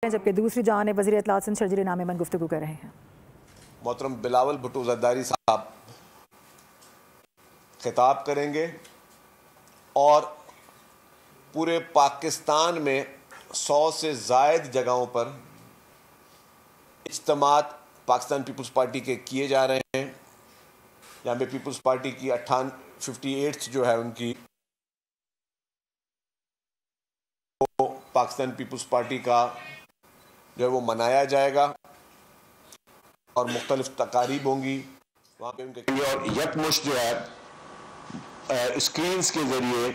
जबकि दूसरी जानिब वज़ीर इत्तलात सिंध शर्जील नामेमन गुफ्तगू कर रहे हैं। मोहतरम बिलावल भुट्टो ज़रदारी साहब खिताब करेंगे और पूरे पाकिस्तान में 100 से ज़ायद जगहों पर इज्तिमात पाकिस्तान पीपल्स पार्टी के किए जा रहे हैं। यहाँ पे पीपल्स पार्टी की 58 जो है उनकी पाकिस्तान पीपल्स पार्टी का जो है वो मनाया जाएगा और मुख्तलिफ तकारीब होंगी वहाँ पे उनके और यकमुश्त जो है स्क्रीन्स के ज़रिए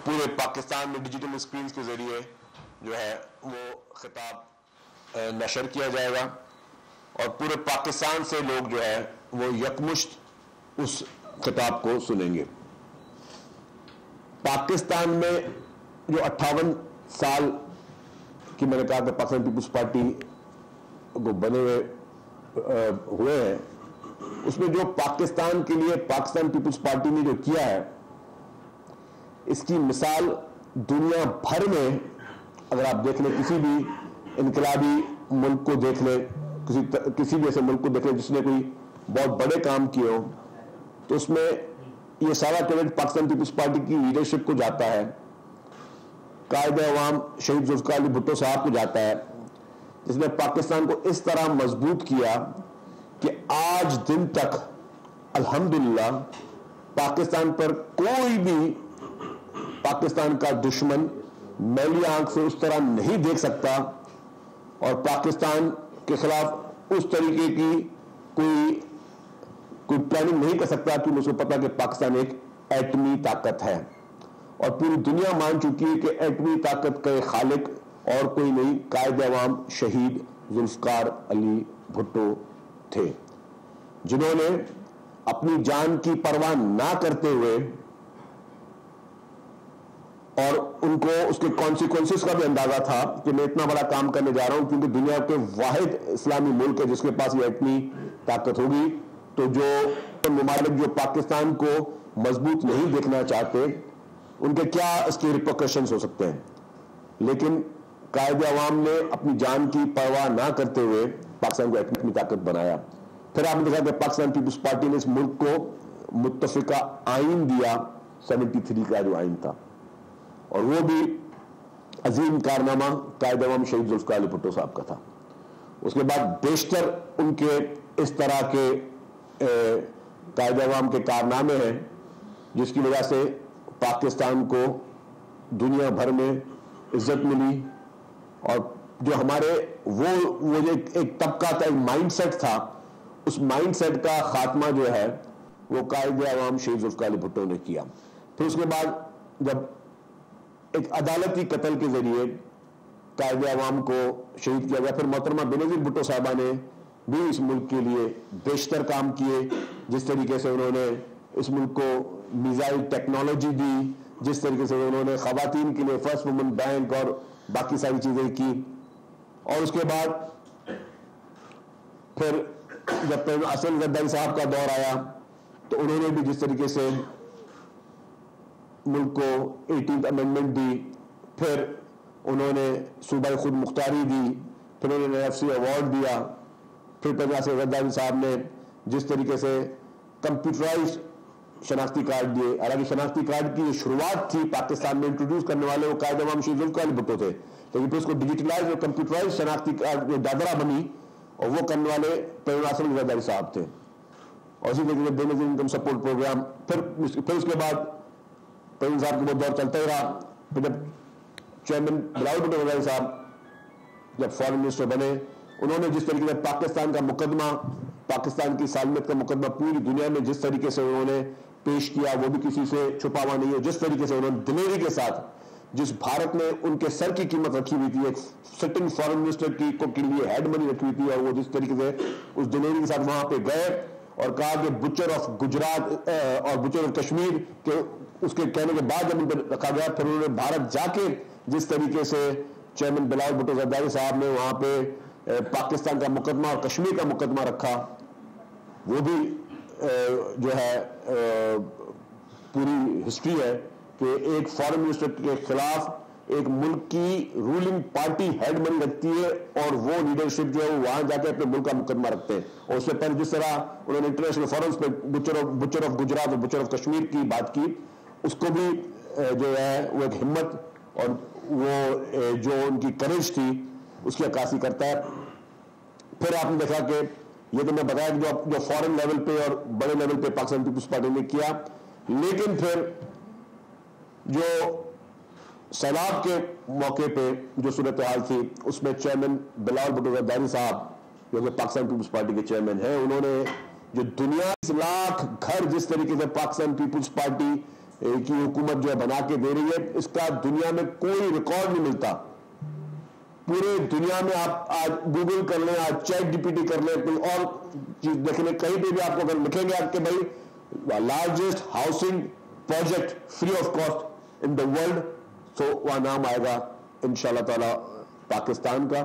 पूरे पाकिस्तान में डिजिटल स्क्रीन्स के ज़रिए जो है वो खिताब नशर किया जाएगा और पूरे पाकिस्तान से लोग जो है वो यकमुश्त उस खिताब को सुनेंगे। पाकिस्तान में जो 58 साल कि मैंने कहा कि पाकिस्तान पीपल्स पार्टी को बने हुए हैं, उसमें जो पाकिस्तान के लिए पाकिस्तान पीपल्स पार्टी ने जो किया है, इसकी मिसाल दुनिया भर में अगर आप देख लें, किसी भी इनकलाबी मुल्क को देख लें, किसी भी ऐसे मुल्क को देख लें जिसने कोई बहुत बड़े काम किए हो, तो उसमें ये सारा क्रेडिट पाकिस्तान पीपल्स पार्टी की लीडरशिप को जाता है, कायद-ए-अवाम शहीद जुल्फ़िकार अली भुट्टो साहब को जाता है, जिसने पाकिस्तान को इस तरह मजबूत किया कि आज दिन तक अल्हम्दुलिल्लाह पाकिस्तान पर कोई भी पाकिस्तान का दुश्मन मैली आंख से उस तरह नहीं देख सकता और पाकिस्तान के खिलाफ उस तरीके की कोई प्लानिंग नहीं कर सकता कि उसको पता कि पाकिस्तान एक एटमी ताकत है और पूरी दुनिया मान चुकी है कि एटमी ताकत के खालिक और कोई नहीं, कायद-ए-अवाम शहीद जुल्फ़िकार अली भुट्टो थे, जिन्होंने अपनी जान की परवाह ना करते हुए और उनको उसके कॉन्सिक्वेंसेस का भी अंदाजा था कि मैं इतना बड़ा काम करने जा रहा हूं क्योंकि दुनिया के वाहिद इस्लामी मुल्क है जिसके पास ये एटमी ताकत होगी, तो जो ममालिक जो पाकिस्तान को मजबूत नहीं देखना चाहते उनके क्या इसके रिपरकशंस हो सकते हैं। लेकिन कायद-ए-अवाम ने अपनी जान की परवाह ना करते हुए पाकिस्तान को एटमी ताकत बनाया। फिर आपने देखा कि पाकिस्तान पीपल्स पार्टी ने इस मुल्क को मुत्तफिका आइन दिया, 73 का जो आइन था, और वो भी अजीम कारनामा कायद-ए-अवाम शहीद जुल्फ़िकार अली भुट्टो साहब का था। उसके बाद बेशतर उनके इस तरह के कायद-ए-अवाम के कारनामे हैं जिसकी वजह से पाकिस्तान को दुनिया भर में इज्जत मिली और जो हमारे वो एक तबका था, एक माइंडसेट था, उस माइंडसेट का खात्मा जो है वो कायद-ए-अवाम शहीद जुल्फ़िकार अली भुट्टो ने किया। फिर उसके बाद जब एक अदालती कत्ल के जरिए कायद-ए-अवाम को शहीद किया गया, फिर मोहतरमा बेनज़ीर भुट्टो साहबा ने भी इस मुल्क के लिए बेशतर काम किए, जिस तरीके से उन्होंने इस मुल्क को मिसाइल टेक्नोलॉजी दी, जिस तरीके से उन्होंने खवातीन के लिए फर्स्ट वुमेन बैंक और बाकी सारी चीजें की। और उसके बाद फिर जब असद ज़रदारी साहब का दौर आया तो उन्होंने भी जिस तरीके से मुल्क को 18th अमेंडमेंट दी, फिर उन्होंने सूबाई खुद मुख्तारी दी, फिर उन्होंने एफसी अवार्ड दिया, फिर असद ज़रदारी साहब ने जिस तरीके से कंप्यूटराइज शनाख्ती कार्ड दिए। हालांकि शनाख्ती कार्ड की शुरुआत थी पाकिस्तान में इंट्रोड्यूस करने वाले वो कायद-ए-अवाम शहीद जुल्फ़िकार अली भुट्टो थे, लेकिन फिर उसको डिजिटलाइज और कंप्यूटराइज शनाख्ती कार्ड दादरा बनी और वो करने वाले असद ज़रदारी साहब थे। और उसी तरीके से बेनज़ीर इनकम सपोर्ट प्रोग्राम, फिर उसके बाद परवीन साहब का वो दौर चलता ही रहा। फिर जब चेयरमैन बिलावल भुट्टो ज़रदारी साहब जब फॉरेन मिनिस्टर बने, उन्होंने जिस तरीके से पाकिस्तान का मुकदमा, पाकिस्तान की सालमियत का मुकदमा पूरी दुनिया में जिस तरीके से उन्होंने पेश किया, वो भी किसी से छुपा हुआ नहीं है, जिस तरीके से उन्होंने दिलेरी के साथ, जिस भारत ने उनके सर की कीमत रखी हुई थी, एक सिटिंग फॉरेन मिनिस्टर के लिए हेड मनी रखी हुई थी, और वो जिस तरीके से उस दिलेरी के साथ वहां पे गए और कहा कि बुचर ऑफ गुजरात और बुचर ऑफ कश्मीर के, उसके कहने के बाद जब उन पर रखा गया, फिर उन्होंने भारत जाके जिस तरीके से चेयरमैन बिलावल भुट्टो ज़रदारी साहब ने वहां पे पाकिस्तान का मुकदमा और कश्मीर का मुकदमा रखा, वो भी जो है पूरी हिस्ट्री है कि एक फॉरेन मिनिस्टर के खिलाफ एक मुल्क की रूलिंग पार्टी हेड बनी रखती है और वो लीडरशिप जो है वो वहां जाकर अपने मुल्क का मुकदमा रखते हैं। और उससे पहले जिस तरह उन्होंने इंटरनेशनल फोरम्स पे बुचर ऑफ गुजरात और बुचर ऑफ कश्मीर की बात की, उसको भी जो है वो एक हिम्मत और वो जो उनकी करेज थी उसकी अक्कासी करता है। फिर आपने देखा कि ये तो मैं बताया कि जो फॉरेन लेवल पे और बड़े लेवल पे पाकिस्तान पीपुल्स पार्टी ने किया, लेकिन फिर जो सैलाब के मौके पे जो सूरत हाल थी उसमें चेयरमैन बिलावल भुट्टो जरदारी साहब जो कि पाकिस्तान पीपुल्स पार्टी के चेयरमैन हैं, उन्होंने जो दुनिया 20 लाख घर जिस तरीके से पाकिस्तान पीपुल्स पार्टी की हुकूमत जो है बना के दे रही है, इसका दुनिया में कोई रिकॉर्ड नहीं मिलता। पूरे दुनिया में आप आज गूगल कर लें, आज चैट जीपीटी कर लें, कोई और चीज देख लें, कहीं पे भी आपको अगर लिखेंगे आपके भाई largest housing project free of cost in the world, तो वहां नाम आएगा इंशाल्लाह ताला पाकिस्तान का,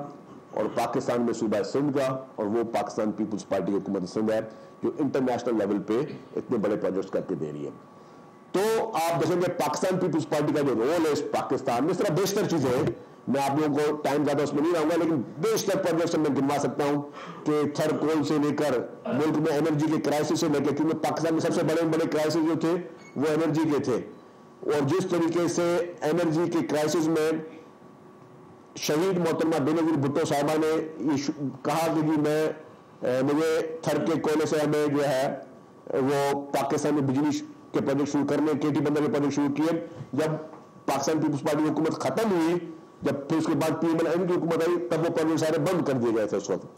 और पाकिस्तान में सूबा सिंध का, और वो पाकिस्तान पीपुल्स पार्टी हुकूमत सिंध है जो इंटरनेशनल लेवल पे इतने बड़े प्रोजेक्ट्स करके दे रही है। तो आप देखेंगे पाकिस्तान पीपुल्स पार्टी का जो रोल है इस पाकिस्तान में, इस तरह बेशतर चीजें हैं, मैं आप लोगों को टाइम ज्यादा उसमें नहीं रहूंगा, लेकिन बेशतर प्रोजेक्ट्स मैं गिनवा सकता हूं कि थर्ड कोल से लेकर मुल्क में एनर्जी के क्राइसिस से लेकर, क्योंकि पाकिस्तान में सबसे बड़े बड़े क्राइसिस जो थे वो एनर्जी के थे, और जिस तरीके से एनर्जी के क्राइसिस में शहीद मोहतरमा बेनजीर भुट्टो साहिबा ने ये कहा कि जी मुझे थर के कोयले से हमें जो है वो पाकिस्तान में बिजली के प्रोजेक्ट शुरू करने, केटी बंदर के प्रोजेक्ट शुरू किए। जब पाकिस्तान पीपुल्स पार्टी की हुकूमत खत्म हुई, जब फिर उसके बाद पीएमएल की हुकूमत आई, तब वो प्रोजेक्ट सारे बंद कर दिए गए थे उस वक्त।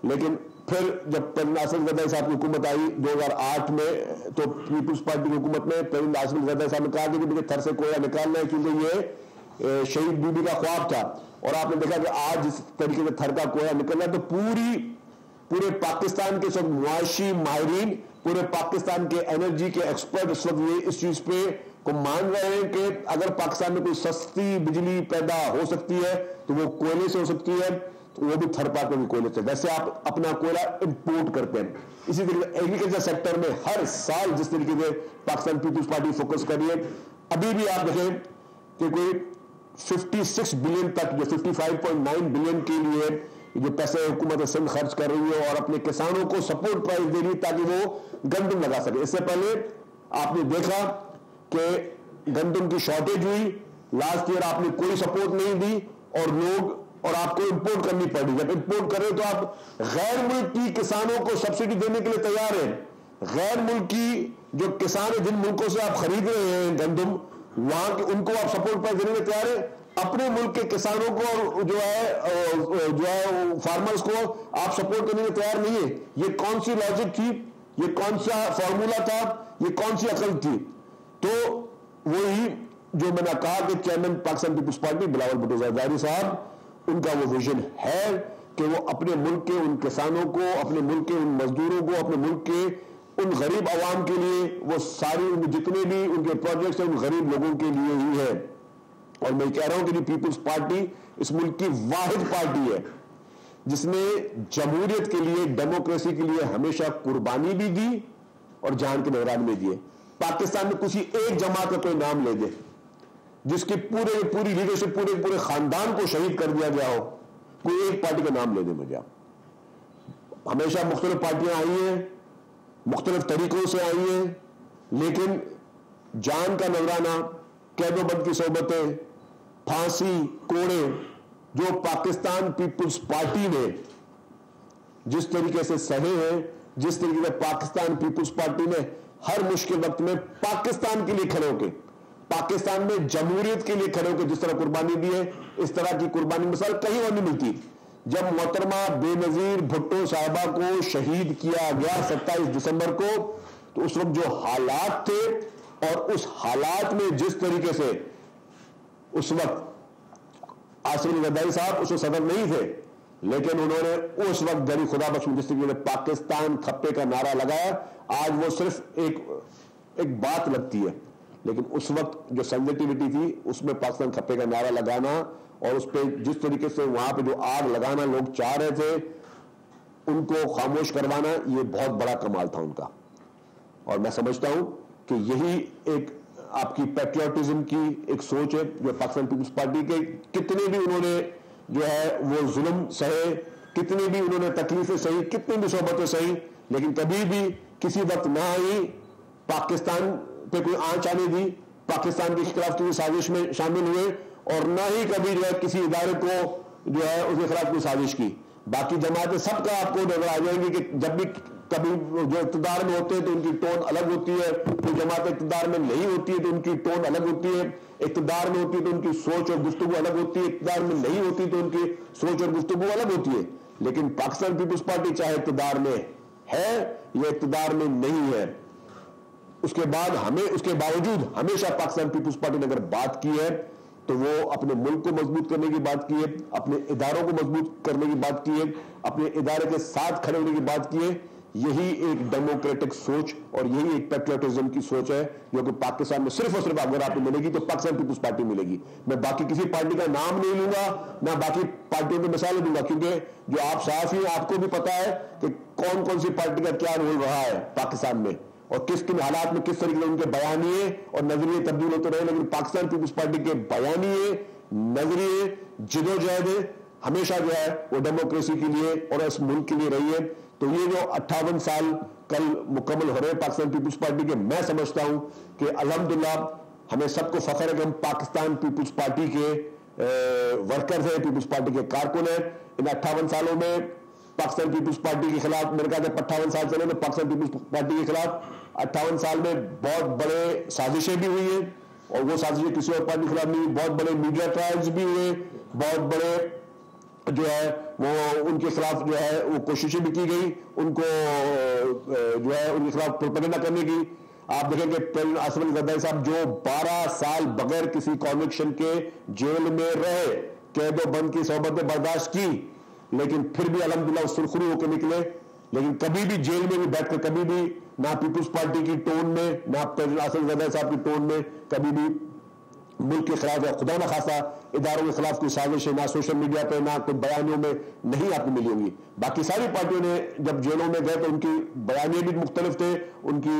लेकिन फिर जब नासिर जरदारी साहब की हुकूमत आई 2008 में, तो पीपुल्स पार्टी की हुकूमत में प्रेसिडेंट नासिर जरदारी साहब ने कहा कि मुझे थर से कोयला निकालना है, क्योंकि ये शहीद बीबी का ख्वाब था। और आपने देखा कि आज जिस तरीके से थर का कोयला निकल रहा है, तो पूरे पाकिस्तान के सब मुआशी माहिरीन, पूरे पाकिस्तान के एनर्जी के एक्सपर्ट इस वक्त इस चीज पे को मान रहे हैं कि अगर पाकिस्तान में कोई सस्ती बिजली पैदा हो सकती है तो वो कोयले से हो सकती है, तो वो भी थर पार्क में कोयले से। वैसे आप अपना कोयला इंपोर्ट करते हैं। इसी तरीके एग्रीकल्चर सेक्टर में हर साल जिस तरीके से पाकिस्तान पीपुल्स पार्टी फोकस कर रही है, अभी भी आप देखें कि कोई 56 बिलियन तक, जो 55.9 बिलियन के लिए जो पैसे हुकूमत सिंध खर्च कर रही है और अपने किसानों को सपोर्ट प्राइस दे रही है ताकि वो गंदम लगा सके। इससे पहले आपने देखा कि गंदम की शॉर्टेज हुई, लास्ट ईयर आपने कोई सपोर्ट नहीं दी और आपको इंपोर्ट करनी पड़ी। जब इंपोर्ट करें तो आप गैर मुल्की किसानों को सब्सिडी देने के लिए तैयार हैं। गैर मुल्की जो किसान है, जिन मुल्कों से आप खरीद रहे हैं गंदम, वहां के उनको आप सपोर्ट प्राइस देने के लिए तैयार है। अपने मुल्क के किसानों को और जो है फार्मर्स को आप सपोर्ट करने में तैयार नहीं है। ये कौन सी लॉजिक थी, ये कौन सा फॉर्मूला था, ये कौन सी अकल थी? तो वही जो मैंने कहा कि chairman Pakistan Peoples Party Bilawal Bhutto Zardari साहब, उनका वो विजन है कि वो अपने मुल्क के उन किसानों को, अपने मुल्क के उन मजदूरों को, अपने मुल्क के उन गरीब आवाम के लिए वो सारी जितने भी उनके प्रोजेक्ट्स हैं उन गरीब लोगों के लिए ही है। और मैं कह रहा हूं कि पीपुल्स पार्टी इस मुल्क की वाहिद पार्टी है जिसने जमहूरियत के लिए, डेमोक्रेसी के लिए हमेशा कुर्बानी भी दी और जान की निगरानी में दिए। पाकिस्तान में किसी एक जमात का कोई नाम ले दे जिसकी पूरी लीडरशिप, पूरे खानदान को शहीद कर दिया गया हो, कोई एक पार्टी का नाम ले दे मुझे। हमेशा मुख्तलिफ पार्टियां आई हैं, मुख्तलिफ तरीकों से आई हैं, लेकिन जान का नजराना, कैदोबंद की सोबतें, फांसी, कोड़े, जो पाकिस्तान पीपुल्स पार्टी ने जिस तरीके से सहे हैं, जिस तरीके से पाकिस्तान पीपुल्स पार्टी ने हर मुश्किल वक्त में पाकिस्तान के लिए खड़े होकर, पाकिस्तान में जमहूरियत के लिए खड़े होकर जिस तरह कुर्बानी दी है, इस तरह की कुर्बानी मिसाल कहीं और नहीं मिलती। जब मोहतरमा बेनजीर भुट्टो साहिबा को शहीद किया गया 27 दिसंबर को, तो उस वक्त जो हालात थे और उस हालात में जिस तरीके से उस वक्त आसिफ अली जरदारी साहब उस सदर नहीं थे, लेकिन उन्होंने उस वक्त गरीब खुदा बख्श जिस तरीके से पाकिस्तान खप्पे का नारा लगाया, आज वो सिर्फ एक बात लगती है, लेकिन उस वक्त जो सेंसिटिविटी थी उसमें पाकिस्तान खप्पे का नारा लगाना और उस पर जिस तरीके से वहां पे जो आग लगाना लोग चाह रहे थे, उनको खामोश करवाना, ये बहुत बड़ा कमाल था उनका। और मैं समझता हूं कि यही एक आपकी पैट्रियोटिज्म की एक सोच है जो पाकिस्तान पीपल्स पार्टी के, कितने भी उन्होंने जो है वो जुल्म सहे, कितनी भी उन्होंने तकलीफें सही, कितनी भी सोबतें सही, लेकिन कभी भी किसी वक्त ना ही पाकिस्तान पे कोई आंच आने दी, पाकिस्तान के खिलाफ किसी साजिश में शामिल हुए, और ना ही कभी जो है किसी इदारे को जो है उसके खिलाफ कोई साजिश की। बाकी जमातें सबका आपको नजर आ जाएंगी कि जब भी कभी जो इक़्तिदार में होते हैं तो उनकी टोन अलग होती है, जो जमात इक़्तिदार में नहीं होती है तो उनकी टोन अलग होती है, इक़्तिदार में होती है तो उनकी सोच और गुफ्तगू अलग होती है, इक़्तिदार में नहीं होती तो उनकी सोच और गुफ्तगू अलग होती है। लेकिन पाकिस्तान पीपल्स पार्टी चाहे इक़्तिदार में है या इक़्तिदार में नहीं है, उसके बावजूद हमेशा पाकिस्तान पीपल्स पार्टी ने अगर बात की है तो वो अपने मुल्क को मजबूत करने की बात की है, अपने इदारों को मजबूत करने की बात की है, अपने इदारे के साथ खड़े होने की बात की है। यही एक डेमोक्रेटिक सोच और यही एक पैट्रियोटिज्म की सोच है जो कि पाकिस्तान में सिर्फ और सिर्फ अगर आपको मिलेगी तो पाकिस्तान पीपल्स पार्टी मिलेगी। मैं बाकी किसी पार्टी का नाम नहीं लूंगा, ना बाकी पार्टियों की मिसालें दूंगा, क्योंकि जो आप साफ ही आपको भी पता है कि कौन कौन सी पार्टी का क्या रोल रहा है पाकिस्तान में और किस किन हालात में किस तरीके से उनके बयानिए और नजरिए तब्दील होते रहे। लेकिन पाकिस्तान पीपल्स पार्टी के बयानिए, नजरिए, जिदोजहद हमेशा जो है वो डेमोक्रेसी के लिए और इस मुल्क के लिए रही है। तो ये जो 58 साल कल मुकम्मल हो रहे हैं पाकिस्तान पीपल्स पार्टी के, मैं समझता हूं कि अल्हम्दुलिल्लाह हमें सबको फख्र है कि हम पाकिस्तान पीपल्स पार्टी के वर्कर्स हैं, पीपल्स पार्टी के कारकुन हैं। इन 58 सालों में पाकिस्तान पीपल्स पार्टी के खिलाफ, मैंने कहा 58 साल चले में पाकिस्तान पीपल्स पार्टी के खिलाफ 58 साल में बहुत बड़े साजिशें भी हुई हैं और वो साजिशें किसी और पार्टी के खिलाफ नहीं, बहुत बड़े मीडिया ट्रायल्स भी हुए, बहुत बड़े जो है वो उनके खिलाफ जो है वो कोशिशें भी की गई, उनको जो है उनके खिलाफ प्रोपेगेंडा करने की। आप देखेंगे प्रेसिडेंट आसिफ अली जरदारी साहब जो 12 साल बगैर किसी कॉन्विक्शन के जेल में रहे, कैद व बंद की सोबतें बर्दाश्त की, लेकिन फिर भी अल्हम्दुलिल्लाह सुरखरू होकर निकले। लेकिन कभी भी जेल में भी बैठकर कभी भी ना पीपल्स पार्टी की टोन में, ना प्रेसिडेंट आसिफ अली जरदारी साहब की टोन में कभी भी मुल्क के खिलाफ या खुदा न खासा इदारों के खिलाफ कोई साजिश है, ना सोशल मीडिया पे ना कोई बयानियों में नहीं आपको मिली होंगी। बाकी सारी पार्टियों ने जब जेलों में गए तो उनकी बयानिए भी मुख्तलिफ थे, उनकी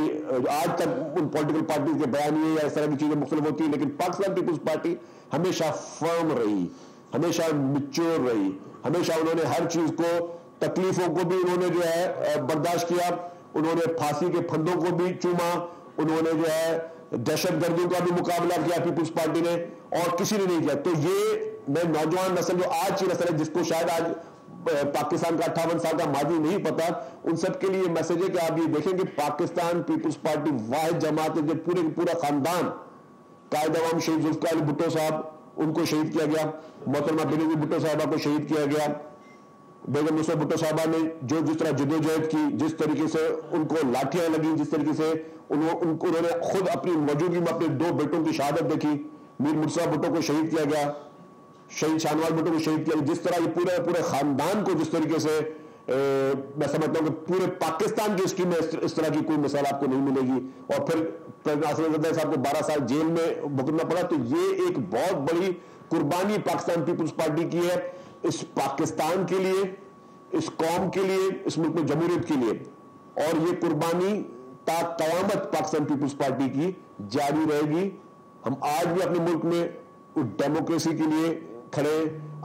आज तक उन पॉलिटिकल पार्टी के बयानिए या इस तरह की चीजें मुख्तलिफ होती है, लेकिन पाकिस्तान पीपल्स पार्टी हमेशा फर्म रही, हमेशा मिच्योर रही, हमेशा उन्होंने हर चीज को, तकलीफों को भी उन्होंने जो है बर्दाश्त किया, उन्होंने फांसी के फंदों को भी चूमा, उन्होंने जो है दहशतगर्दियों का भी मुकाबला किया पीपल्स पार्टी ने, और किसी ने नहीं किया। तो ये मैं नौजवान नस्ल जो आज की नस्ल है जिसको शायद आज पाकिस्तान का 58 साल का माजी नहीं पता, उन सब के लिए मैसेज है कि आप ये देखेंगे पाकिस्तान पीपल्स पार्टी वाहिद जमात है जो पूरा खानदान, कायद अवाम शहीद जुल्फिकार अली भुट्टो साहब उनको शहीद किया गया, मोहतरमा बेनज़ीर भुट्टो साहबा को शहीद किया गया, बेगम नुसरत भुट्टो साहबा ने जो जिस तरह जदोजहद की, जिस तरीके से उनको लाठियां लगी, जिस तरीके से उन्होंने खुद अपनी मौजूदगी में अपने 2 बेटों की शहादत देखी, मीर मुर्तज़ा भुट्टो को शहीद किया गया, शहीद शाहनवाज भुट्टो को शहीद किया गया, जिस तरह ये पूरे खानदान को जिस तरीके से मैं समझता हूं कि पूरे पाकिस्तान की हिस्ट्री में इस तरह की कोई मिसाल आपको नहीं मिलेगी। और फिर प्रेसिडेंट आसिफ अली जरदारी साहब को 12 साल जेल में भुगतना पड़ा। तो ये एक बहुत बड़ी कुर्बानी पाकिस्तान पीपल्स पार्टी की है इस पाकिस्तान के लिए, इस कौम के लिए, इस मुल्क में जमहूरियत के लिए, और ये कुर्बानी ता क़यामत पाकिस्तान पीपल्स पार्टी की जारी रहेगी। हम आज भी अपने मुल्क में डेमोक्रेसी के लिए खड़े,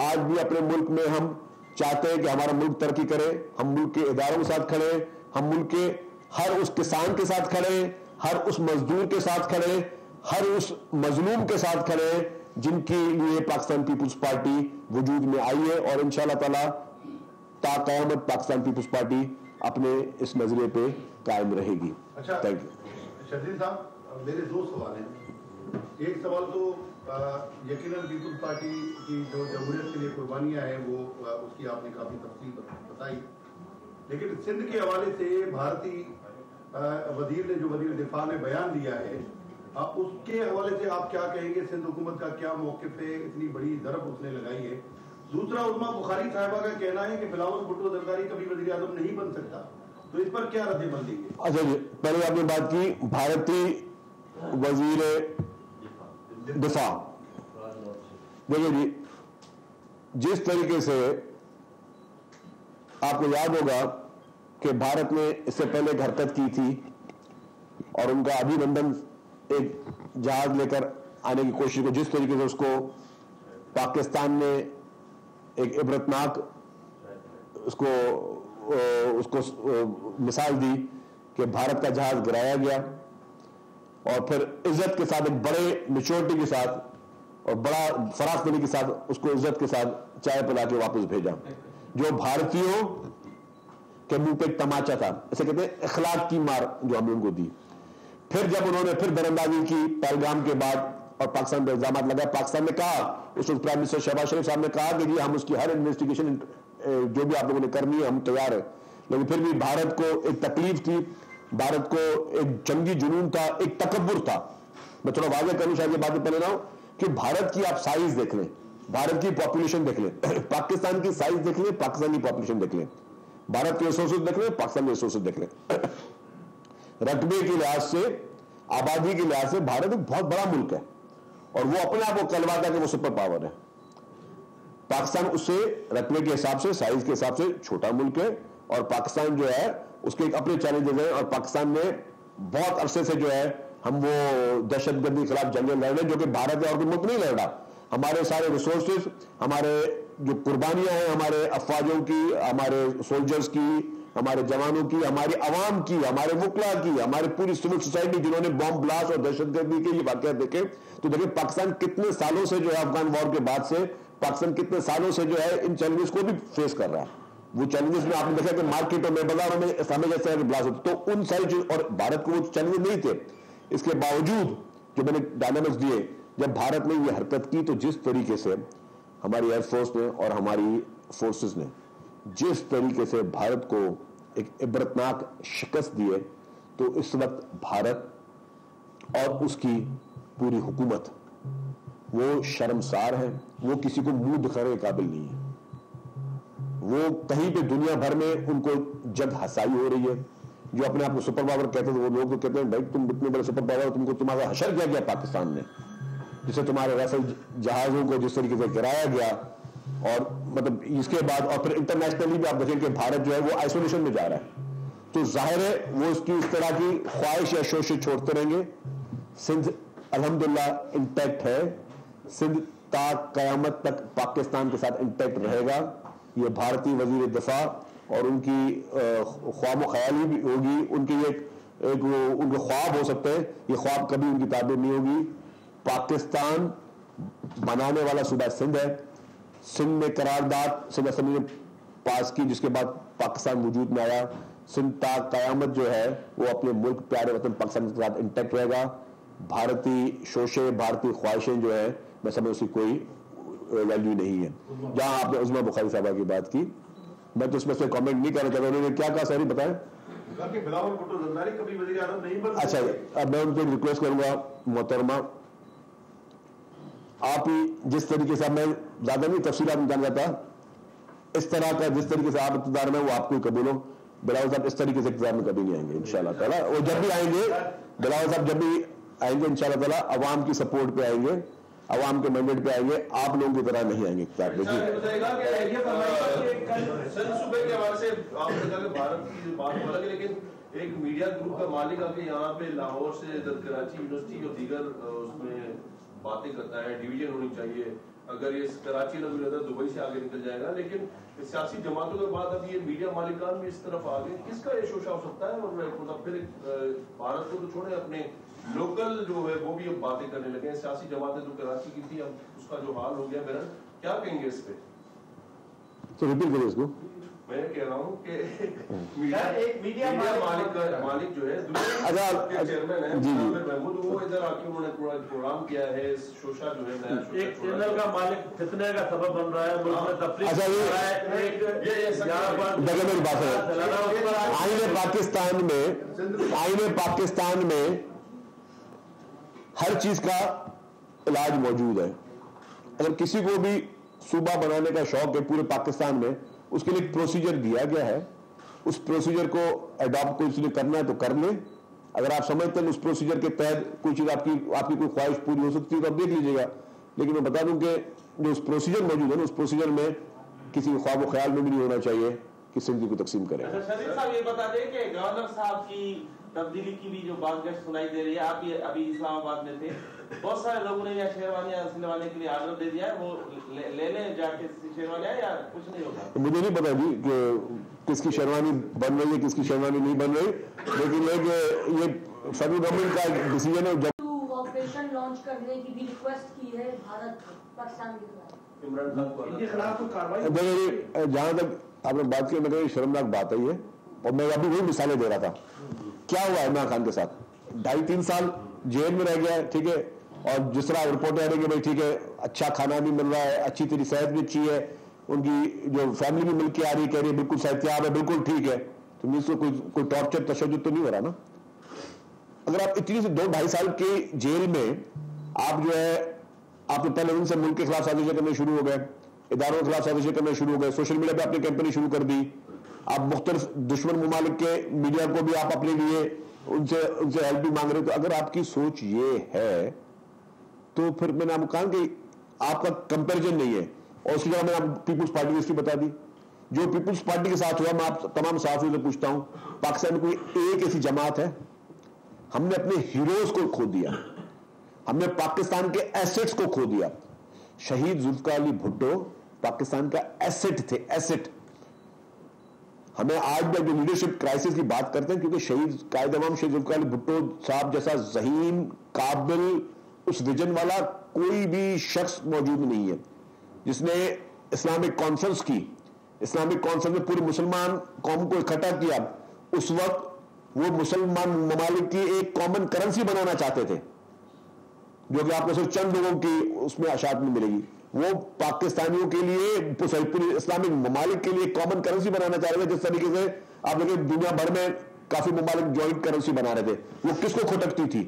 आज भी अपने मुल्क में हम चाहते हैं कि हमारा मुल्क तरक्की करे, हम मुल्क के इदारों के साथ खड़े, हम मुल्क के हर उस किसान के साथ खड़े, हर उस मजदूर के साथ खड़े, हर उस मजलूम के साथ खड़े जिनके लिए पाकिस्तान पीपल्स पार्टी वजूद में आई है। और इंशाअल्लाह ताला ता क़यामत पाकिस्तान पीपल्स पार्टी अपने इस नजरिए पे कायम रहेगी। अच्छा, थैंक यू। शर्जील साहब, मेरे 2 सवाल हैं। एक सवाल तो यकीनन पीपल्स पार्टी की जो जमहूरियत के लिए कुर्बानियां हैं वो उसकी आपने काफी तफसील बताई, लेकिन सिंध के हवाले से भारतीय वजीर ने जो वजीर दिफा ने बयान दिया है, उसके हवाले से आप क्या कहेंगे? सिंध हुकूमत का क्या मौक़िफ़ है? इतनी बड़ी ज़रब उसने लगाई है। दूसरा, उस्मा बुखारी साहिबा का कहना है कि बिलावल भुट्टो जरदारी कभी वज़ीर आज़म नहीं बन सकता, तो इस पर क्या रद्द देंगे? अच्छा जी, पहले आपने बात की भारतीय वजीर दिफा। देखिए जी, जिस तरीके से आपको याद होगा कि भारत ने इससे पहले एक हरकत की थी और उनका अभिनंदन एक जहाज लेकर आने की कोशिश को, जिस तरीके से उसको पाकिस्तान ने एक इबरतनाक उसको मिसाल दी कि भारत का जहाज गिराया गया और फिर इज्जत के साथ, एक बड़े मैच्योरिटी के साथ और बड़ा फराखदिली के साथ उसको इज्जत के साथ चाय पिला के वापस भेजा, जो भारतीयों के मुंह पे तमाचा था। इसे कहते हैं इखलाक की मार जो हमने उनको दी। फिर जब उन्होंने फिर दरअंदाजी की पहलगाम के बाद और पाकिस्तान पर इल्जाम लगाया, पाकिस्तान ने कहा, उस प्राइम मिनिस्टर शहबाज शरीफ साहब ने कहा कि जी हम उसकी हर इन्वेस्टिगेशन जो भी आप लोगों ने करनी है हम तैयार है। लेकिन फिर भी भारत को एक तकलीफ थी, भारत को एक जंगी जुनून था, एक तकब्बुर था। मैं थोड़ा वाज़ेह करूं, शायद ये बातें पहले ना हो, कि भारत की आप साइज देख लें, भारत की पॉपुलेशन देख लें, पाकिस्तान की साइज देख लें, पाकिस्तान की पॉपुलेशन देख लें, भारत के रिसोर्सेज देख लें, पाकिस्तान के रिसोर्सेज देख लें। रकबे के लिहाज से, आबादी के लिहाज से भारत एक बहुत बड़ा मुल्क है और वो अपने आप को कहलवाता है कि वो सुपर पावर है। पाकिस्तान उससे रकबे के हिसाब से, साइज के हिसाब से छोटा मुल्क है और पाकिस्तान जो है उसके एक अपने चैलेंजेस हैं। और पाकिस्तान में बहुत अरसे से जो है हम वो दहशतगर्दी के खिलाफ जंगें लड़ रहे हैं, जो कि भारत है और कोई मुल्क नहीं लड़ रहा। हमारे सारे रिसोर्सेज, हमारे जो कुर्बानियां हैं हमारे अफवाजों की, हमारे सोल्जर्स की, हमारे जवानों की, हमारी अवाम की, हमारे वकला की, हमारी पूरी सिविल सोसाइटी जिन्होंने बॉम्ब ब्लास्ट और दहशतगर्दी के ये वाकयात देखे, तो देखिए पाकिस्तान कितने सालों से जो है अफगान वॉर के बाद से पाकिस्तान कितने सालों से जो है इन चैलेंजेस को भी फेस कर रहा है। वो चैलेंजेस में आपने देखा कि मार्केटों में, बाजारों में समय जैसे ब्लास्ट होते, तो उन सारी चीज, और भारत को वो चैलेंजेस नहीं थे। इसके बावजूद जो मैंने डायनामिक्स दिए, जब भारत ने ये हरकत की, तो जिस तरीके से हमारी एयरफोर्स ने और हमारी फोर्सेस ने जिस तरीके से भारत को एक इबरतनाक शिकस्त दी है, तो इस वक्त भारत और उसकी पूरी हुकूमत वो शर्मसार है, वो किसी को मुंह दिखाने के काबिल नहीं है। वो कहीं पे दुनिया भर में उनको जग हंसाई हो रही है। जो अपने आप को सुपर पावर कहते थे वो लोग तो कहते हैं भाई तुम इतने बड़े सुपर पावर, तुमको तुम्हारा हशर किया गया पाकिस्तान ने, जिसे तुम्हारे राफेल जहाजों को जिस तरीके से गिराया गया, और मतलब इसके बाद और फिर इंटरनेशनली भी आप देखें कि भारत जो है वो आइसोलेशन में जा रहा है। तो जाहिर है वो इसकी इस तरह की ख्वाहिश या शोषित छोड़ते रहेंगे। सिंध अल्हम्दुलिल्लाह इंटैक्ट है, सिंध ता कयामत तक पाकिस्तान के साथ इंटैक्ट रहेगा। ये भारतीय वजीर दिफा और उनकी ख्वाब ख्याली भी होगी, उनकी उनके ख्वाब हो सकते हैं, ये ख्वाब कभी उनकी ताबीर नहीं होगी। पाकिस्तान बनाने वाला सूबा सिंध है। सिंध में करारदाद सिंध असेंबली ने पास की, जिसके बाद पाकिस्तान वजूद में आया। सिंध ता कयामत जो है वो अपने मुल्क प्यारे वतन पाकिस्तान के साथ इंटैक्ट रहेगा। भारतीय शोशे, भारतीय ख्वाहिशें जो है मैं समझ उसकी कोई वैल्यू नहीं है। जहां आपने उस्मा बुखारी साहबा की बात की, मैं तो उसमें से कमेंट नहीं करना चाहता। उन्होंने क्या कहा सारी बताएं। अच्छा, अब मैं उनको रिक्वेस्ट करूंगा मोहतरमा, आप ही जिस तरीके से, मैं ज्यादा नहीं तफसीलात में जान जाता, इस तरह का जिस तरीके से आप इक़्तिदार में वो आपको कबूल हो। बिलावल साहब इस तरीके से इक़्तिदार में कभी नहीं आएंगे इंशाअल्लाह ताला। वो जब भी आएंगे, बिलावल साहब जब भी आएंगे इंशाअल्लाह ताला अवाम की सपोर्ट पे आएंगे, अवाम के मैंडेट पे आएंगे, आप लोगों की तरह नहीं आएंगे इक़्तिदार पे। लेकिन एक मीडिया ग्रुप का मालिक आके यहाँ पे लाहौर से कराची यूनिवर्सिटी और दीगर उसमें बातें करता है, डिवीजन होनी चाहिए, अगर ये कराची ना मिले तो दुबई से आगे निकल जाएगा। लेकिन सियासी जमातों के बाद अब ये मीडिया मालिकान भी इस तरफ आ गए, किसका ये शोषा हो सकता है? और मतलब फिर भारत को तो छोड़े, अपने लोकल जो है वो भी अब बातें करने लगे हैं। सियासी जमातें जो कराची की थी, अब उसका जो हाल हो गया, मेरा क्या कहेंगे इस पे? तो रिपीट करिए इसको। मैं कह रहा हूँ कि एक मीडिया मालिक जो है चेयरमैन है महमूद, वो इधर आके उन्होंने प्रोग्राम किया है, शोशा जो है एक चैनल का मालिक फितने का सबब बन रहा है, मुल्क में तफरीक अच्छा मेरी बात है, आईने पाकिस्तान में हर चीज का इलाज मौजूद है। अगर किसी को भी सूबा बनाने का शौक है पूरे पाकिस्तान में, उसके लिए एक प्रोसीजर दिया गया है। उस प्रोसीजर को अडॉप्ट कोई चीज करना है तो कर ले। अगर आप समझते हैं उस प्रोसीजर के तहत कोई चीज आपकी कोई ख्वाहिश पूरी हो सकती है तो आप देख लीजिएगा। लेकिन मैं बता दूं कि जो उस प्रोसीजर मौजूद है ना, उस प्रोसीजर में किसी के ख्वाब ख्याल में भी नहीं होना चाहिए कि सिंध को तकसीम करें। शरीफ साहब ये बता दें कि गवर्नर साहब की तब्दीली की भी जो बात सुनाई दे रही है। आप ये अभी इस्लामाबाद में थे, बहुत सारे लोगों ने यहाँ शेरवानियाँ सिलवाने के लिए ऑर्डर दे दिया है, वो ले लें जाके शेरवानियाँ, या कुछ नहीं होगा? मुझे नहीं पता जी कि किसकी शेरवानी बन रही है, किसकी शेरवानी नहीं बन रही, लेकिन ये फेडरल गवर्नमेंट का डिसीजन है। जब ऑपरेशन लॉन्च करने की भी रिक्वेस्ट की है भारत पाकिस्तान के खिलाफ, इमरान खान को इनके खिलाफ कोई कार्रवाई? देखिए, जहाँ तक आपने बात की, मैं शर्मनाक बात है ये, और मैं अभी वही मिसालें दे रहा था। क्या हुआ इमरान खान के साथ? 2.5-3 साल जेल में रह गया है, ठीक है, और जिस तरह रिपोर्टें आ रही है भाई ठीक है, अच्छा खाना भी मिल रहा है, अच्छी तेरी सेहत भी अच्छी है, उनकी जो फैमिली भी मिलके आ रही है, कह रही है बिल्कुल सेहतयाब है, बिल्कुल ठीक है, तो मीन्स तो कोई टॉर्चर तशद्दुद तो नहीं हो रहा ना। अगर आप इतनी से 2-2.5 साल के जेल में आप जो है, आपने पहले उनसे मुल्क के खिलाफ साजिशें करने शुरू हो गए, इदारों के खिलाफ साजिशें करने शुरू हो गए, सोशल मीडिया पे आपने कैंपेनिंग शुरू कर दी, आप मुख्तलिफ दुश्मन ममालिक के मीडिया को भी आप अपने लिए उनसे हेल्प भी मांग रहे हो। तो अगर आपकी सोच ये है तो फिर मैंने आपको कहा कि आपका कंपैरिजन नहीं है। और उसकी जगह मैंने पीपुल्स पार्टी की हिस्ट्री बता दी। जो पीपुल्स पार्टी के साथ हुआ, मैं आप तमाम साथियों से पूछता हूं, पाकिस्तान में कोई एक ऐसी जमात है? हमने अपने हीरोज को खो दिया, हमने पाकिस्तान के एसेट्स को खो दिया। शहीद जुल्फिकार अली भुट्टो पाकिस्तान का एसेट थे, एसेट। हमें आज भी जो लीडरशिप क्राइसिस की बात करते हैं, क्योंकि शहीद कायद-ए-आवाम शहीद जुल्फिकार अली भुट्टो साहब जैसा ज़हीन, काबिल, उस विजन वाला कोई भी शख्स मौजूद नहीं है जिसने इस्लामिक कॉन्फ्रेंस की, इस्लामिक कॉन्फ्रेंस में पूरी मुसलमान कौम को इकट्ठा किया। उस वक्त वो मुसलमान ममालिक की एक कॉमन करेंसी बनाना चाहते थे, जो कि आपको सिर्फ चंद लोगों की उसमें अशात में मिलेगी। वो पाकिस्तानियों के लिए, पूरे इस्लामिक ममालिक के लिए कॉमन करेंसी बनाना चाह रहे थे। जिस तरीके से आप देखिए दुनिया भर में काफी ममालिक ज्वाइंट करेंसी बना रहे थे, वो किसको खटकती थी?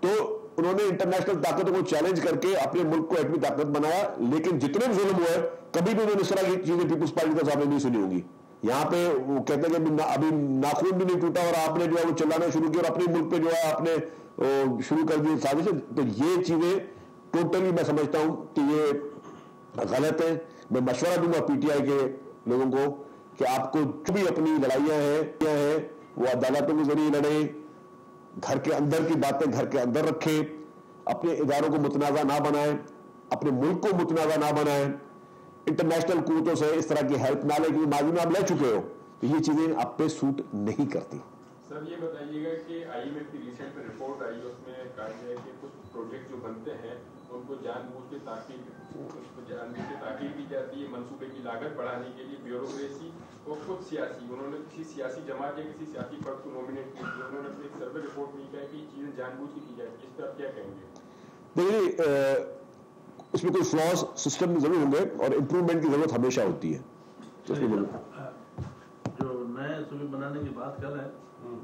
तो उन्होंने इंटरनेशनल ताकतों को चैलेंज करके अपने मुल्क को एटमी ताकत बनाया। लेकिन जितने भी जुल्म हुए, कभी भी उन्होंने इस तरह की चीजें पीपुल्स पार्टी के सामने नहीं सुनी होगी। यहाँ पे वो कहते हैं कि अभी नाखून भी नहीं टूटा और आपने जो है वो चिल्लाना शुरू किया और अपने मुल्क पे जो है आपने शुरू कर दी साजिशें। तो ये चीजें टोटली मैं समझता हूं कि ये गलत है। मैं मशवरा दूंगा पीटीआई के लोगों को कि आपको जो भी अपनी लड़ाइयां हैं वो अदालतों के जरिए लड़े, घर के अंदर की बातें घर के अंदर रखें, अपने इदारों को मुतनाज़ा ना बनाएं, अपने मुल्क को मुतनाज़ा ना बनाएं, इंटरनेशनल कुव्वतों से इस तरह की हेल्प ना लें, क्योंकि माजी में आप ले चुके हो, तो ये चीजें आप पे सूट नहीं करती। सर ये बताइएगा कि आईएमएफ की रिसेंट में रिपोर्ट आई, उसमें कहा गया है कि कुछ प्रोजेक्ट जो बनते हैं उनको जानबूझ के ताकीद की जाती है, मंसूबे की लागत बढ़ाने के लिए ब्यूरोक्रेसी और खुद सियासी, उन्होंने किसी सियासी जमात या किसी सियासी फर्द को नॉमिनेट किया, उन्होंने अपनी एक सर्वे रिपोर्ट में कहा कि चीजें जानबूझ के की जाती है। इस पर आप क्या कहेंगे? देखिए, उसमें कोई फ्लॉज सिस्टम में जरूर होंगे और इम्प्रूवमेंट की जरूरत हमेशा होती है। जो नए सूबे बनाने की बात कर रहे हैं,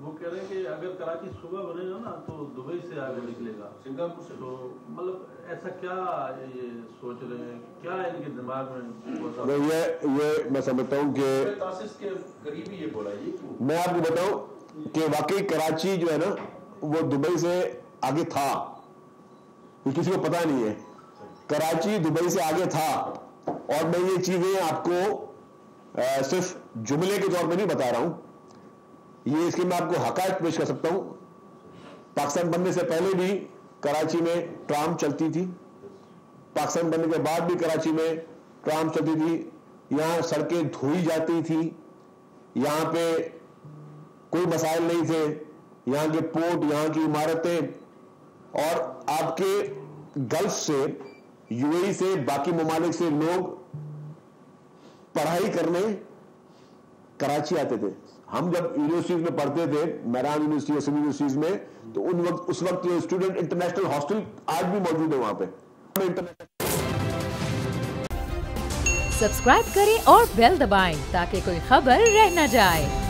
वो कह रहे हैं कि अगर कराची सूबा बनेगा ना तो दुबई से आगे निकलेगा, सिंगापुर से। तो मतलब ऐसा क्या ये सोच रहे हैं, क्या इनके दिमाग में? ये मैं समझता हूँ कि के करीब ही ये बोला। मैं आपको बताऊं कि वाकई कराची जो है ना वो दुबई से आगे था, किसी को पता नहीं है। कराची दुबई से आगे था, और मैं ये चीजें आपको सिर्फ जुमले के तौर पे नहीं बता रहा हूं, ये इसके मैं आपको हकायत पेश कर सकता हूं। पाकिस्तान बनने से पहले भी कराची में ट्राम चलती थी, पाकिस्तान बनने के बाद भी कराची में ट्राम चलती थी, यहां सड़कें धोई जाती थी, यहां पे कोई मसाइल नहीं थे, यहां के पोर्ट, यहां की इमारतें, और आपके गल्फ से, यूएई से, बाकी ममालिक से लोग पढ़ाई करने कराची आते थे। हम जब यूनिवर्सिटीज में पढ़ते थे, मेहरान यूनिवर्सिटी और सभी यूनिवर्सिटीज में, तो उस वक्त स्टूडेंट इंटरनेशनल हॉस्टल आज भी मौजूद है वहां पे। सब्सक्राइब करें और बेल दबाएं ताकि कोई खबर रह न जाए।